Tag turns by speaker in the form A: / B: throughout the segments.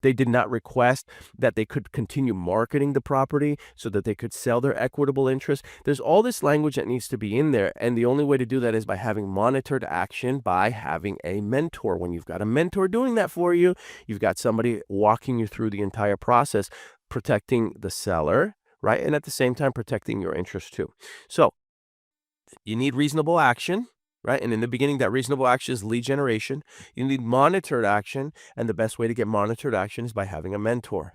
A: They did not request that they could continue marketing the property so that they could sell their equitable interest. There's all this language that needs to be in there. And the only way to do that is by having monitored action, by having a mentor. When you've got a mentor doing that for you, you've got somebody walking you through the entire process, protecting the seller, right? And at the same time, protecting your interest too. So you need reasonable action, right? And in the beginning, that reasonable action is lead generation. You need monitored action. And the best way to get monitored action is by having a mentor.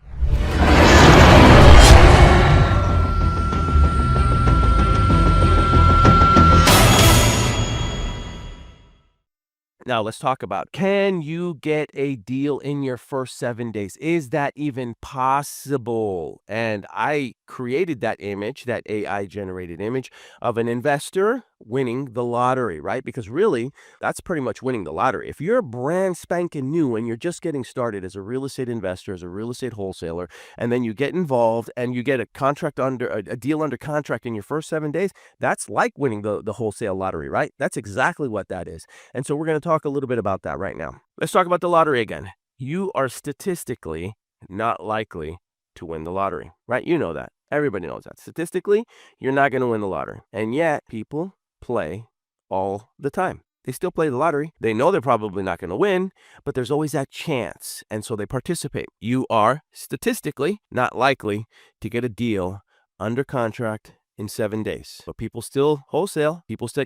A: Now let's talk about, can you get a deal in your first 7 days? Is that even possible? And I created that image, that AI generated image of an investor winning the lottery, right? Because really, that's pretty much winning the lottery. If you're brand spanking new and you're just getting started as a real estate investor, as a real estate wholesaler, and then you get involved and you get a deal under contract in your first 7 days, that's like winning the wholesale lottery, right? That's exactly what that is. And so we're going to talk a little bit about that right now. Let's talk about the lottery again. You are statistically not likely to win the lottery, right? You know that. Everybody knows that. Statistically, you're not going to win the lottery. And yet people play all the time. They still play the lottery. They know they're probably not going to win, but there's always that chance. And so they participate. You are statistically not likely to get a deal under contract in 7 days. But people still wholesale. People still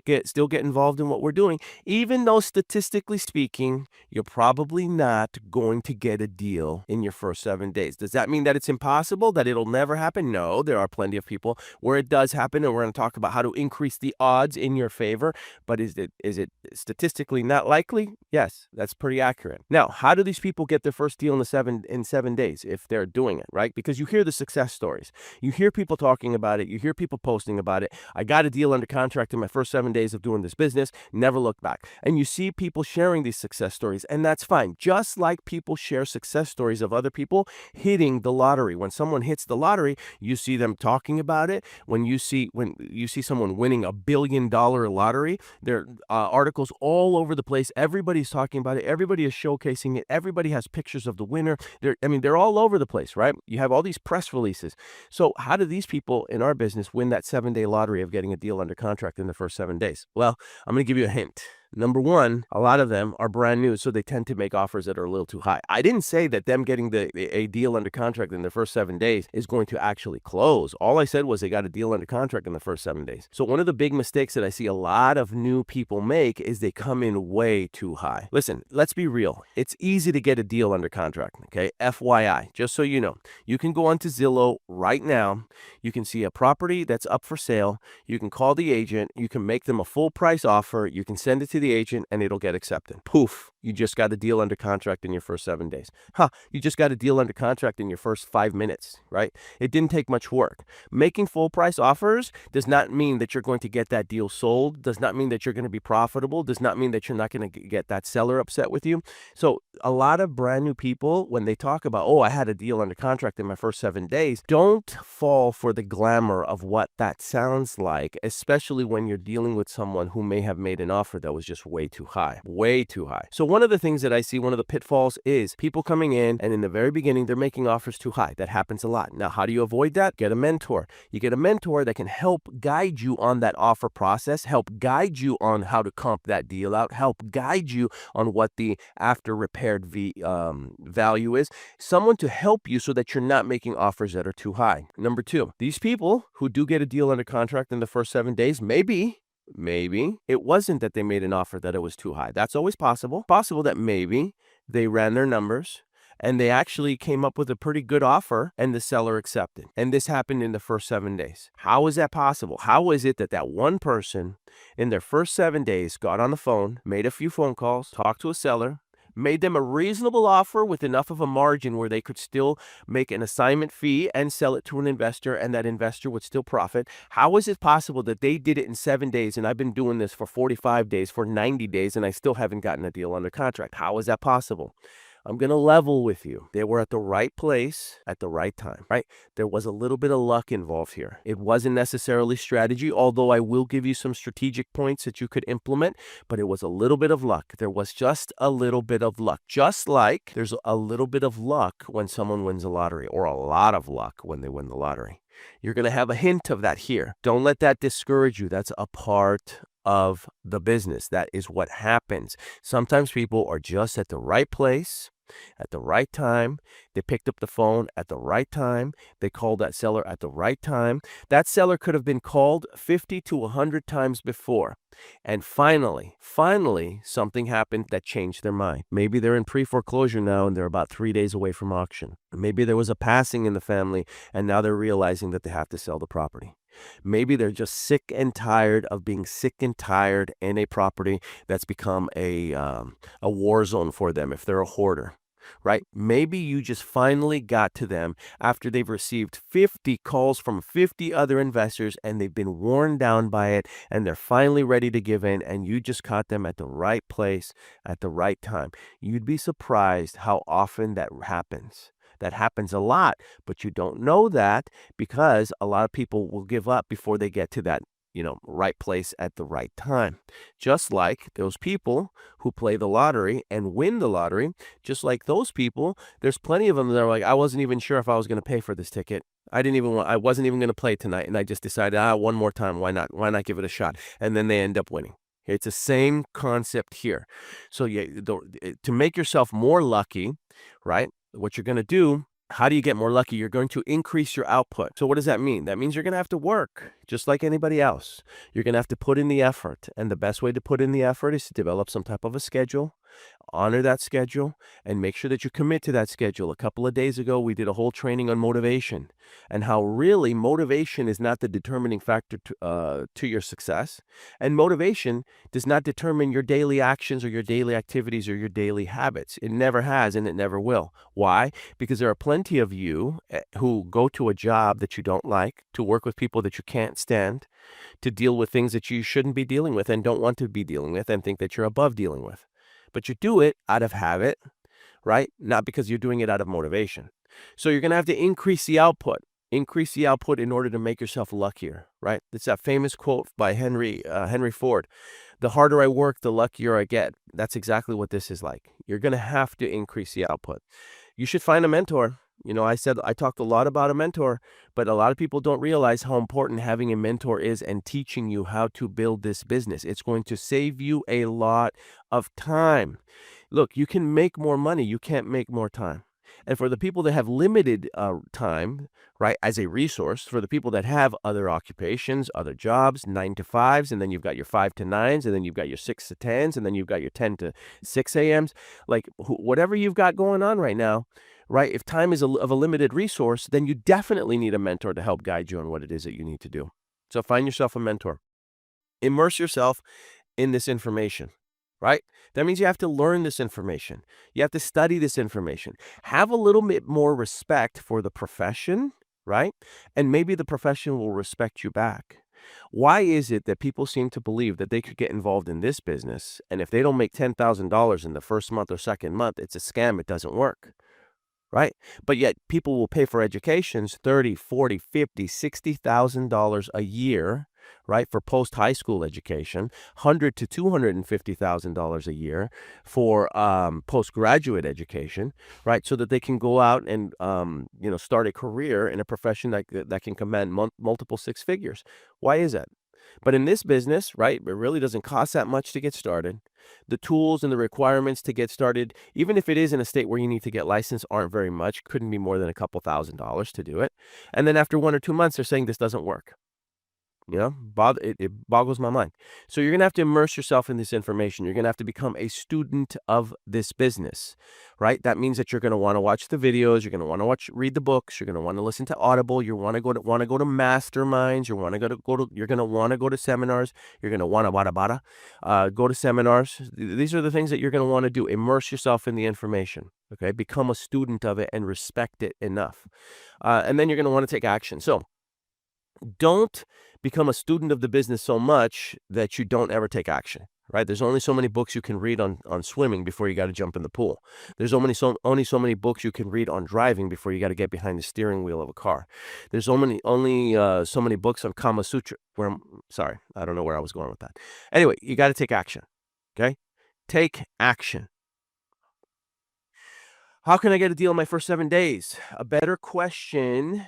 A: get involved in what we're doing, even though statistically speaking, you're probably not going to get a deal in your first 7 days. Does that mean that it's impossible, that it'll never happen? No, there are plenty of people where it does happen, and we're going to talk about how to increase the odds in your favor. But is it statistically not likely? Yes, that's pretty accurate. Now, how do these people get their first deal in 7 days if they're doing it, right? Because you hear the success stories. You hear people talking about it. You hear people posting about it. I got a deal under contract in my first 7 days of doing this business, never looked back. And you see people sharing these success stories, and that's fine. Just like people share success stories of other people hitting the lottery. When someone hits the lottery, you see them talking about it. When you see someone winning $1 billion lottery, there are articles all over the place. Everybody's talking about it. Everybody is showcasing it. Everybody has pictures of the winner. They're all over the place, right? You have all these press releases. So how do these people in our business win that 7-day lottery of getting a deal under contract in the first 7 days? Well, I'm going to give you a hint. Number one, a lot of them are brand new, so they tend to make offers that are a little too high. I didn't say that them getting a deal under contract in the first 7 days is going to actually close. All I said was they got a deal under contract in the first 7 days. So one of the big mistakes that I see a lot of new people make is they come in way too high. Listen, let's be real. It's easy to get a deal under contract, okay? FYI, just so you know. You can go onto Zillow right now. You can see a property that's up for sale. You can call the agent. You can make them a full price offer. You can send it to the agent and it'll get accepted. Poof, you just got a deal under contract in your first 7 days. You just got a deal under contract in your first 5 minutes, right? It didn't take much work. Making full price offers does not mean that you're going to get that deal sold, does not mean that you're going to be profitable, does not mean that you're not going to get that seller upset with you. So a lot of brand new people, when they talk about, oh, I had a deal under contract in my first 7 days, don't fall for the glamour of what that sounds like, especially when you're dealing with someone who may have made an offer that was just way too high, way too high. So one of the things that I see, one of the pitfalls is people coming in and in the very beginning, they're making offers too high. That happens a lot. Now, how do you avoid that? Get a mentor. You get a mentor that can help guide you on that offer process, help guide you on how to comp that deal out, help guide you on what the after repaired value is. Someone to help you so that you're not making offers that are too high. Number two, these people who do get a deal under contract in the first 7 days, maybe it wasn't that they made an offer that it was too high. That's always possible. Possible that maybe they ran their numbers and they actually came up with a pretty good offer and the seller accepted. And this happened in the first 7 days. How is that possible? How is it that one person in their first 7 days got on the phone, made a few phone calls, talked to a seller, made them a reasonable offer with enough of a margin where they could still make an assignment fee and sell it to an investor, and that investor would still profit? How is it possible that they did it in 7 days, and I've been doing this for 45 days, for 90 days, and I still haven't gotten a deal under contract? How is that possible? I'm going to level with you. They were at the right place at the right time, right? There was a little bit of luck involved here. It wasn't necessarily strategy, although I will give you some strategic points that you could implement, but it was a little bit of luck. There was just a little bit of luck. Just like there's a little bit of luck when someone wins the lottery, or a lot of luck when they win the lottery. You're going to have a hint of that here. Don't let that discourage you. That's a part of the business. That is what happens. Sometimes people are just at the right place at the right time. They picked up the phone at the right time. They called that seller at the right time. That seller could have been called 50 to 100 times before. And finally, something happened that changed their mind. Maybe they're in pre-foreclosure now and they're about 3 days away from auction. Maybe there was a passing in the family and now they're realizing that they have to sell the property. Maybe they're just sick and tired of being sick and tired in a property that's become a war zone for them if they're a hoarder, right? Maybe you just finally got to them after they've received 50 calls from 50 other investors and they've been worn down by it and they're finally ready to give in, and you just caught them at the right place at the right time. You'd be surprised how often that happens. That happens a lot, but you don't know that because a lot of people will give up before they get to that, right place at the right time. Just like those people who play the lottery and win the lottery, just like those people, there's plenty of them that are like, I wasn't even sure if I was going to pay for this ticket. I wasn't even going to play tonight. And I just decided, one more time. Why not? Why not give it a shot? And then they end up winning. It's the same concept here. So to make yourself more lucky, right? What you're going to do, how do you get more lucky? You're going to increase your output. So what does that mean? That means you're going to have to work just like anybody else. You're going to have to put in the effort. And the best way to put in the effort is to develop some type of a schedule, honor that schedule, and make sure that you commit to that schedule. A couple of days ago, we did a whole training on motivation and how really motivation is not the determining factor to your success. And motivation does not determine your daily actions or your daily activities or your daily habits. It never has and it never will. Why? Because there are plenty of you who go to a job that you don't like, to work with people that you can't stand, to deal with things that you shouldn't be dealing with and don't want to be dealing with and think that you're above dealing with. But you do it out of habit, right? Not because you're doing it out of motivation. So you're going to have to increase the output in order to make yourself luckier, right? It's that famous quote by Henry Ford. The harder I work, the luckier I get. That's exactly what this is like. You're going to have to increase the output. You should find a mentor. I talked a lot about a mentor, but a lot of people don't realize how important having a mentor is and teaching you how to build this business. It's going to save you a lot of time. Look, you can make more money. You can't make more time. And for the people that have limited time, right, as a resource, for the people that have other occupations, other jobs, 9 to 5s, and then you've got your 5 to 9s, and then you've got your 6 to 10s, and then you've got your 10 to 6 a.m.s, like whatever you've got going on right now, right, if time is of a limited resource, then you definitely need a mentor to help guide you on what it is that you need to do. So find yourself a mentor. Immerse yourself in this information, right? That means you have to learn this information. You have to study this information. Have a little bit more respect for the profession, right? And maybe the profession will respect you back. Why is it that people seem to believe that they could get involved in this business, and if they don't make $10,000 in the first month or second month, it's a scam, it doesn't work? Right? But yet people will pay for educations $30, $40, $50, $60,000 a year, right, for post-high school education, $100,000 to $250,000 a year for postgraduate education, right, so that they can go out and start a career in a profession that can command multiple six figures. Why is that? But in this business, right, it really doesn't cost that much to get started. The tools and the requirements to get started, even if it is in a state where you need to get licensed, aren't very much. Couldn't be more than a couple $1,000s to do it. And then after 1 or 2 months, they're saying this doesn't work. It boggles my mind. So you're going to have to immerse yourself in this information. You're going to have to become a student of this business, right? That means that you're going to want to watch the videos. You're going to want to read the books. You're going to want to listen to Audible. You want to go to masterminds. You're going to want to go to seminars. You're going to want to go to seminars. These are the things that you're going to want to do. Immerse yourself in the information. Okay, become a student of it and respect it enough, and then you're going to want to take action. So don't become a student of the business so much that you don't ever take action, right? There's only so many books you can read on swimming before you got to jump in the pool. There's only so many books you can read on driving before you got to get behind the steering wheel of a car. There's only so many books on Kama Sutra. Sorry, I don't know where I was going with that. Anyway, you got to take action. Okay, take action. How can I get a deal in my first 7 days? A better question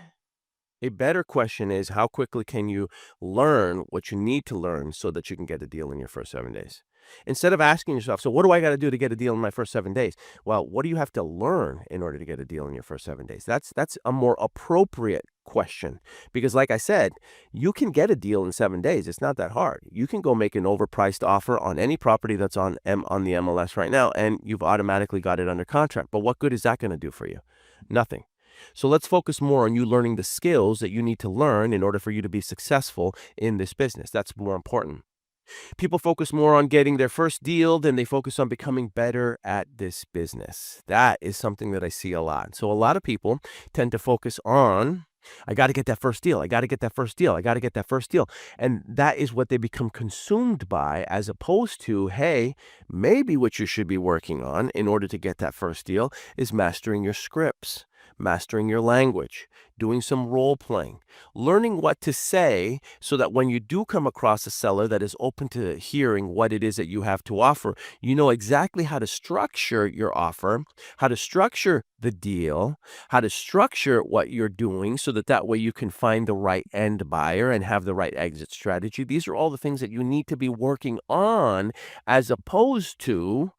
A: is, how quickly can you learn what you need to learn so that you can get a deal in your first 7 days? Instead of asking yourself, so what do I got to do to get a deal in my first 7 days? Well, what do you have to learn in order to get a deal in your first 7 days? That's a more appropriate question, because like I said, you can get a deal in 7 days. It's not that hard. You can go make an overpriced offer on any property that's on the MLS right now, and you've automatically got it under contract. But what good is that going to do for you? Nothing. So let's focus more on you learning the skills that you need to learn in order for you to be successful in this business. That's more important. People focus more on getting their first deal than they focus on becoming better at this business. That is something that I see a lot. So a lot of people tend to focus on, I got to get that first deal. I got to get that first deal. I got to get that first deal. And that is what they become consumed by, as opposed to, hey, maybe what you should be working on in order to get that first deal is mastering your scripts, mastering your language, doing some role playing, learning what to say so that when you do come across a seller that is open to hearing what it is that you have to offer, you know exactly how to structure your offer, how to structure the deal, how to structure what you're doing so that way you can find the right end buyer and have the right exit strategy. These are all the things that you need to be working on, as opposed to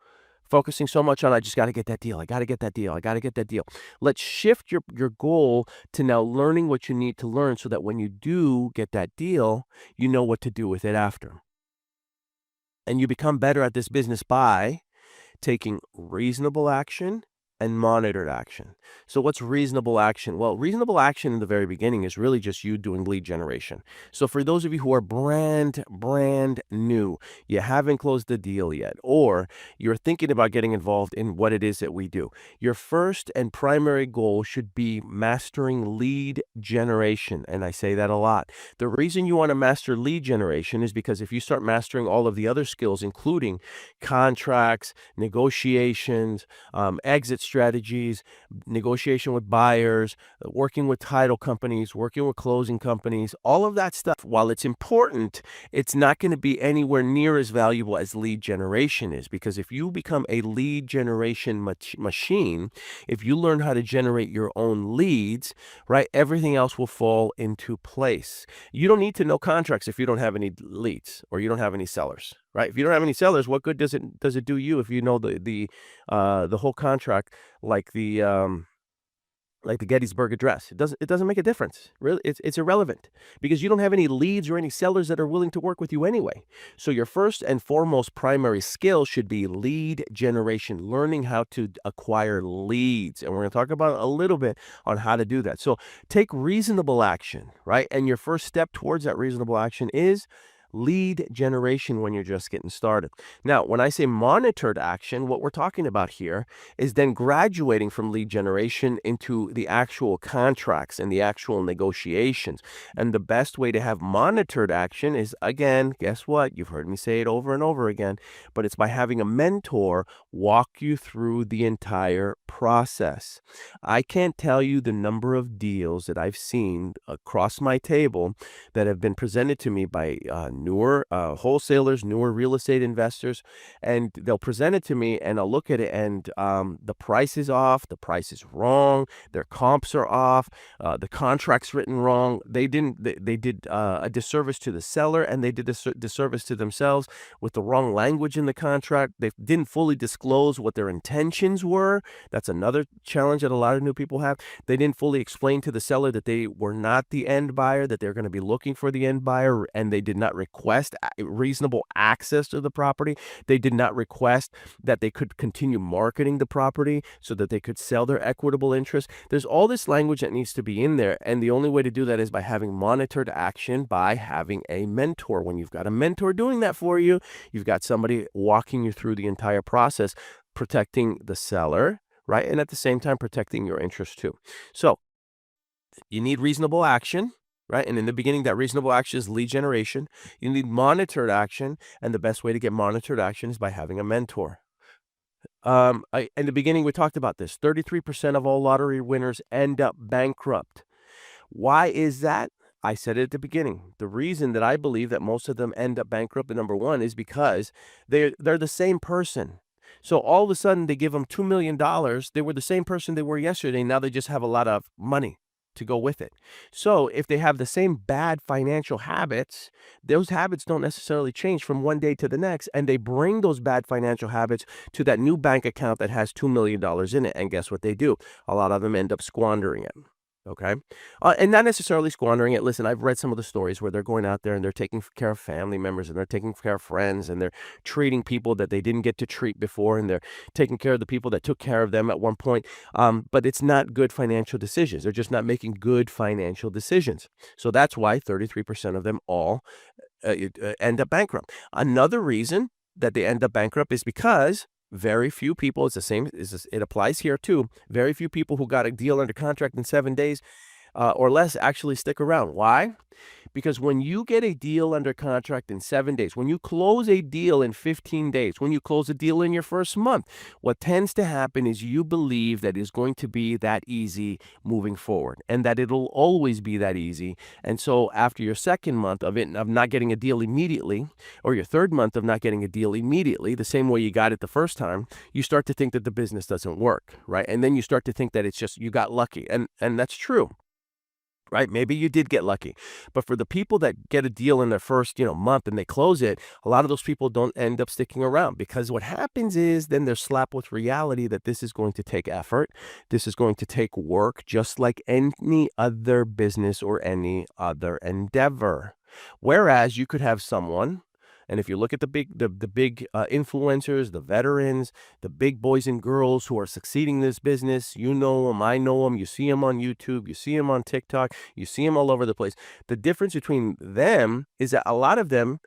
A: focusing so much on, I just got to get that deal. I got to get that deal. I got to get that deal. Let's shift your goal to now learning what you need to learn so that when you do get that deal, you know what to do with it after. And you become better at this business by taking reasonable action and monitored action. So what's reasonable action? Well, reasonable action in the very beginning is really just you doing lead generation. So for those of you who are brand new, you haven't closed the deal yet, or you're thinking about getting involved in what it is that we do, your first and primary goal should be mastering lead generation. And I say that a lot. The reason you want to master lead generation is because if you start mastering all of the other skills, including contracts, negotiations, exit strategies, negotiation with buyers, working with title companies, working with closing companies, all of that stuff, while it's important, it's not going to be anywhere near as valuable as lead generation is. Because if you become a lead generation machine, if you learn how to generate your own leads, right, everything else will fall into place. You don't need to know contracts if you don't have any leads or you don't have any sellers, right? If you don't have any sellers, what good does it do you if you know the whole contract like the Gettysburg Address? It doesn't make a difference. Really, it's irrelevant, because you don't have any leads or any sellers that are willing to work with you anyway. So your first and foremost primary skill should be lead generation, learning how to acquire leads. And we're going to talk about a little bit on how to do that. So take reasonable action, right? And your first step towards that reasonable action is lead generation when you're just getting started. Now, when I say monitored action, what we're talking about here is then graduating from lead generation into the actual contracts and the actual negotiations. And the best way to have monitored action is, again, guess what? You've heard me say it over and over again, but it's by having a mentor walk you through the entire process. I can't tell you the number of deals that I've seen across my table that have been presented to me by newer wholesalers, newer real estate investors, and they'll present it to me, and I'll look at it, and the price is off, the price is wrong, their comps are off, the contract's written wrong. They did a disservice to the seller, and they did a disservice to themselves with the wrong language in the contract. They didn't fully disclose what their intentions were. That's another challenge that a lot of new people have. They didn't fully explain to the seller that they were not the end buyer, that they're going to be looking for the end buyer, and they did not request reasonable access to the property. They did not request that they could continue marketing the property so that they could sell their equitable interest. There's all this language that needs to be in there, and the only way to do that is by having monitored action, by having a mentor. When you've got a mentor doing that for you, you've got somebody walking you through the entire process, protecting the seller, right? And at the same time, protecting your interest too. So you need reasonable action, right? And in the beginning, that reasonable action is lead generation. You need monitored action, and the best way to get monitored action is by having a mentor. In the beginning, we talked about this. 33% of all lottery winners end up bankrupt. Why is that? I said it at the beginning. The reason that I believe that most of them end up bankrupt, the number one, is because they're the same person. So all of a sudden, they give them $2 million. They were the same person they were yesterday. Now they just have a lot of money to go with it. So if they have the same bad financial habits, those habits don't necessarily change from one day to the next, and they bring those bad financial habits to that new bank account that has $2 million in it. And guess what they do? A lot of them end up squandering it. Okay. And not necessarily squandering it. Listen, I've read some of the stories where they're going out there and they're taking care of family members and they're taking care of friends and they're treating people that they didn't get to treat before and they're taking care of the people that took care of them at one point. But it's not good financial decisions. They're just not making good financial decisions. So that's why 33% of them all end up bankrupt. Another reason that they end up bankrupt is because very few people, it's the same, it applies here too. Very few people who got a deal under contract in 7 days or less actually stick around. Why? Because when you get a deal under contract in 7 days, when you close a deal in 15 days, when you close a deal in your first month, what tends to happen is you believe that it's going to be that easy moving forward and that it'll always be that easy. And so after your second month of not getting a deal immediately, or your third month of not getting a deal immediately, the same way you got it the first time, you start to think that the business doesn't work, right? And then you start to think that it's just you got lucky. And that's true. Right? Maybe you did get lucky. But for the people that get a deal in their first, month and they close it, a lot of those people don't end up sticking around because what happens is then they're slapped with reality that this is going to take effort. This is going to take work, just like any other business or any other endeavor. Whereas you could have someone. And if you look at the big influencers, the veterans, the big boys and girls who are succeeding in this business, you know them, I know them, you see them on YouTube, you see them on TikTok, you see them all over the place. The difference between them is that a lot of them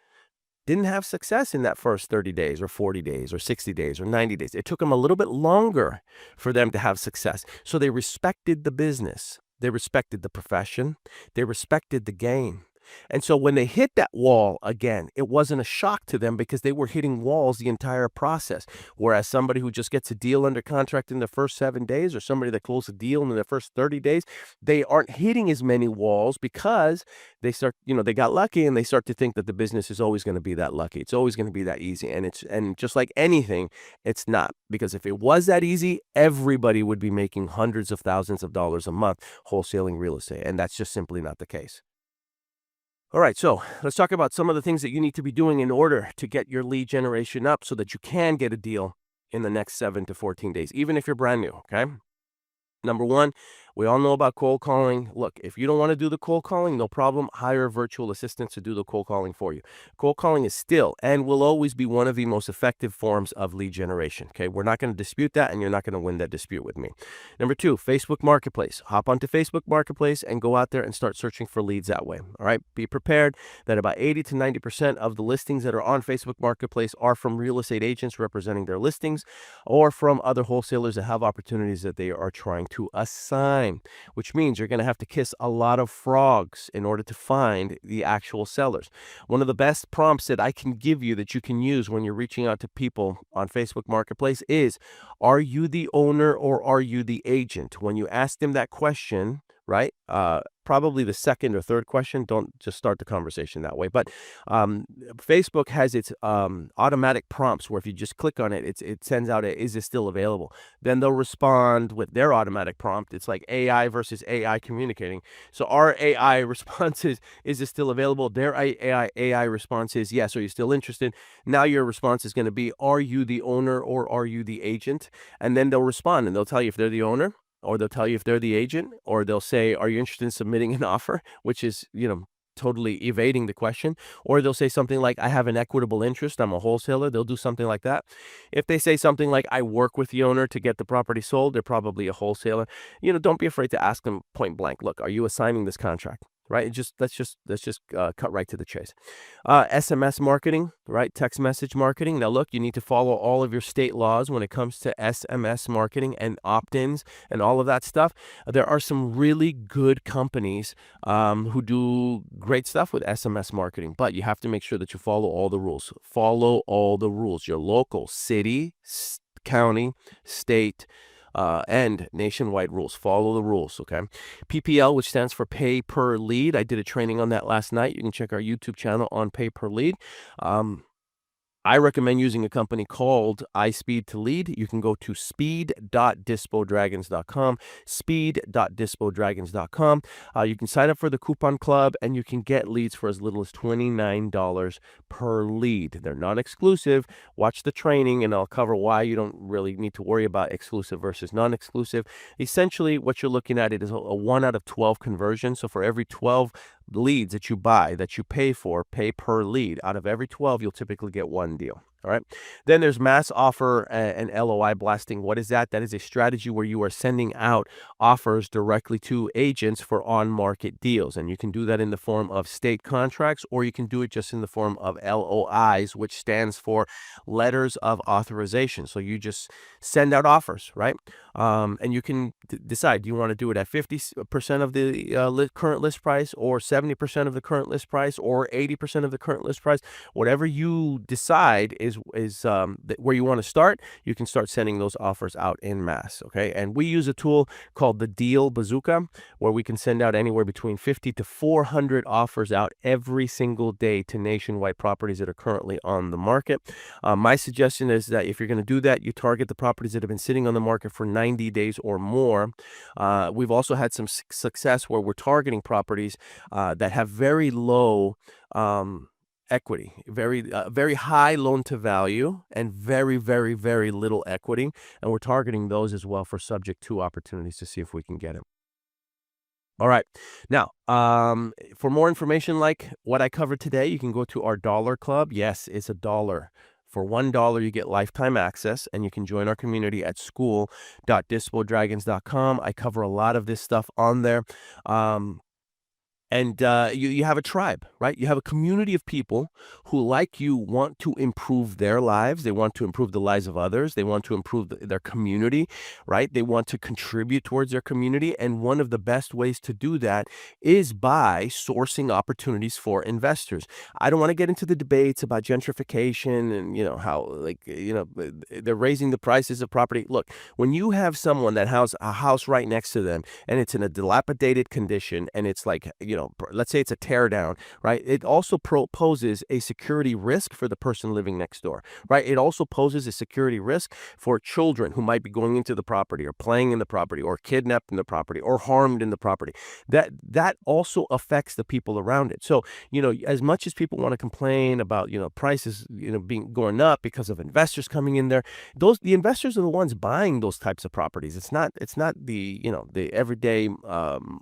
A: didn't have success in that first 30 days or 40 days or 60 days or 90 days. It took them a little bit longer for them to have success. So they respected the business. They respected the profession. They respected the game. And so when they hit that wall again, it wasn't a shock to them because they were hitting walls the entire process. Whereas somebody who just gets a deal under contract in the first 7 days or somebody that closed a deal in the first 30 days, they aren't hitting as many walls because they start, they got lucky and they start to think that the business is always going to be that lucky. It's always going to be that easy. And just like anything, it's not. Because if it was that easy, everybody would be making hundreds of thousands of dollars a month wholesaling real estate. And that's just simply not the case. All right, so let's talk about some of the things that you need to be doing in order to get your lead generation up so that you can get a deal in the next 7 to 14 days, even if you're brand new, okay? Number one, we all know about cold calling. Look, if you don't want to do the cold calling, no problem. Hire a virtual assistant to do the cold calling for you. Cold calling is still and will always be one of the most effective forms of lead generation. Okay, we're not going to dispute that, and you're not going to win that dispute with me. Number two, Facebook Marketplace. Hop onto Facebook Marketplace and go out there and start searching for leads that way. All right, be prepared that about 80 to 90% of the listings that are on Facebook Marketplace are from real estate agents representing their listings or from other wholesalers that have opportunities that they are trying to assign. Which means you're going to have to kiss a lot of frogs in order to find the actual sellers. One of the best prompts that I can give you that you can use when you're reaching out to people on Facebook Marketplace is, are you the owner or are you the agent? When you ask them that question, right? Probably the second or third question. Don't just start the conversation that way. But Facebook has its automatic prompts where if you just click on it, it sends out is this still available? Then they'll respond with their automatic prompt. It's like AI versus AI communicating. So our AI response is this still available? Their AI response is yes. Are you still interested? Now your response is going to be, are you the owner or are you the agent? And then they'll respond and they'll tell you if they're the owner, or they'll tell you if they're the agent, or they'll say, are you interested in submitting an offer? Which is, totally evading the question. Or they'll say something like, I have an equitable interest. I'm a wholesaler. They'll do something like that. If they say something like, I work with the owner to get the property sold, they're probably a wholesaler. Don't be afraid to ask them point blank, look, are you assigning this contract? right? Let's just cut right to the chase. SMS marketing, right? Text message marketing. Now, look, you need to follow all of your state laws when it comes to SMS marketing and opt-ins and all of that stuff. There are some really good companies who do great stuff with SMS marketing, but you have to make sure that you follow all the rules. Follow all the rules. Your local city, county, state, and nationwide rules. Follow the rules, okay? PPL, which stands for pay per lead. I did a training on that last night. You can check our YouTube channel on pay per lead. I recommend using a company called iSpeed to lead. You can go to speed.dispodragons.com, speed.dispodragons.com. You can sign up for the coupon club, and you can get leads for as little as $29 per lead. They're not exclusive. Watch the training, and I'll cover why you don't really need to worry about exclusive versus non-exclusive. Essentially, what you're looking at is a 1 out of 12 conversion. So for every 12 leads that you buy, that you pay per lead, out of every 12, you'll typically get one deal. All right. Then there's mass offer and LOI blasting. What is that? That is a strategy where you are sending out offers directly to agents for on-market deals. And you can do that in the form of state contracts, or you can do it just in the form of LOIs, which stands for letters of authorization. So you just send out offers, right? And you can decide, do you want to do it at 50% of the current list price, or 70% of the current list price, or 80% of the current list price? Whatever you decide is where you want to start. You can start sending those offers out en masse, okay? And we use a tool called the Deal Bazooka, where we can send out anywhere between 50 to 400 offers out every single day to nationwide properties that are currently on the market. My suggestion is that if you're going to do that, you target the properties that have been sitting on the market for 90 days or more. We've also had some success where we're targeting properties that have very low equity, very high loan to value, and very, very, very little equity. And we're targeting those as well for subject to opportunities to see if we can get it. All right. Now, for more information like what I covered today, you can go to our dollar club. Yes, it's $1. For $1, you get lifetime access, and you can join our community at school.dispodragons.com. I cover a lot of this stuff on there. And you have a tribe, right? You have a community of people who, like you, want to improve their lives. They want to improve the lives of others. They want to improve their community, right? They want to contribute towards their community. And one of the best ways to do that is by sourcing opportunities for investors. I don't want to get into the debates about gentrification and, how, they're raising the prices of property. Look, when you have someone that has a house right next to them, and it's in a dilapidated condition, and it's like, let's say it's a tear down, right? It also poses a security risk for the person living next door, right? It also poses a security risk for children who might be going into the property or playing in the property or kidnapped in the property or harmed in the property. That also affects the people around it. So, as much as people want to complain about, prices, going up because of investors coming in there, the investors are the ones buying those types of properties. It's not the, the everyday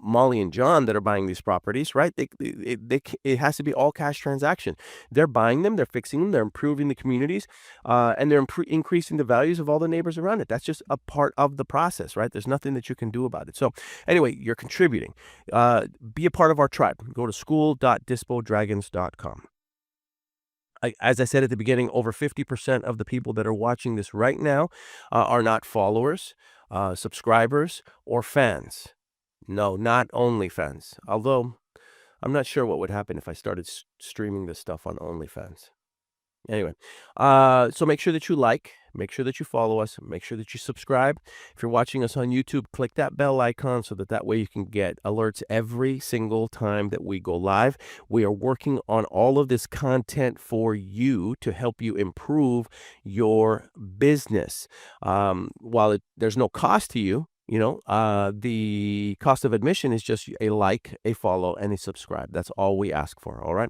A: Molly and John that are buying these properties, right? It has to be all cash transaction. They're buying them, they're fixing them, they're improving the communities, and they're increasing the values of all the neighbors around it. That's just a part of the process, right? There's nothing that you can do about it. So anyway, you're contributing. Be a part of our tribe. Go to school.dispodragons.com. As I said at the beginning, over 50% of the people that are watching this right now are not followers, subscribers, or fans. No, not OnlyFans. Although I'm not sure what would happen if I started streaming this stuff on OnlyFans. Anyway, so make sure that you make sure that you follow us, make sure that you subscribe. If you're watching us on YouTube, click that bell icon so that way you can get alerts every single time that we go live. We are working on all of this content for you to help you improve your business. While there's no cost to you, the cost of admission is just a like, a follow, and a subscribe. That's all we ask for. All right.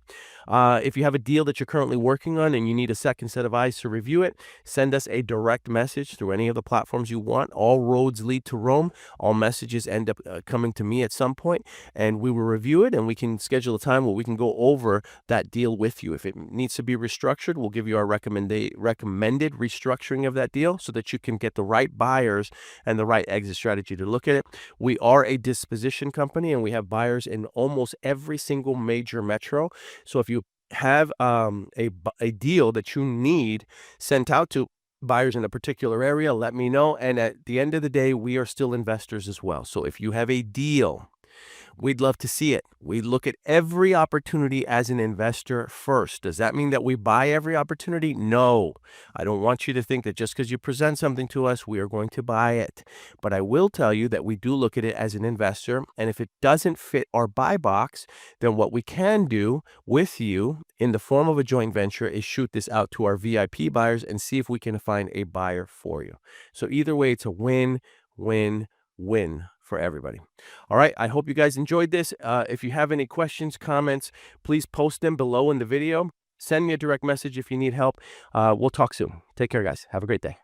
A: If you have a deal that you're currently working on and you need a second set of eyes to review it, send us a direct message through any of the platforms you want. All roads lead to Rome. All messages end up coming to me at some point, and we will review it, and we can schedule a time where we can go over that deal with you. If it needs to be restructured, we'll give you our recommended restructuring of that deal so that you can get the right buyers and the right exit strategy to look at it. We are a disposition company, and we have buyers in almost every single major metro. So if you have a deal that you need sent out to buyers in a particular area, let me know. And at the end of the day, we are still investors as well. So if you have a deal, we'd love to see it. We look at every opportunity as an investor first. Does that mean that we buy every opportunity? No. I don't want you to think that just because you present something to us, we are going to buy it. But I will tell you that we do look at it as an investor. And if it doesn't fit our buy box, then what we can do with you in the form of a joint venture is shoot this out to our VIP buyers and see if we can find a buyer for you. So either way, it's a win, win, win for everybody. All right. I hope you guys enjoyed this. If you have any questions, comments, please post them below in the video. Send me a direct message if you need help. We'll talk soon. Take care, guys. Have a great day.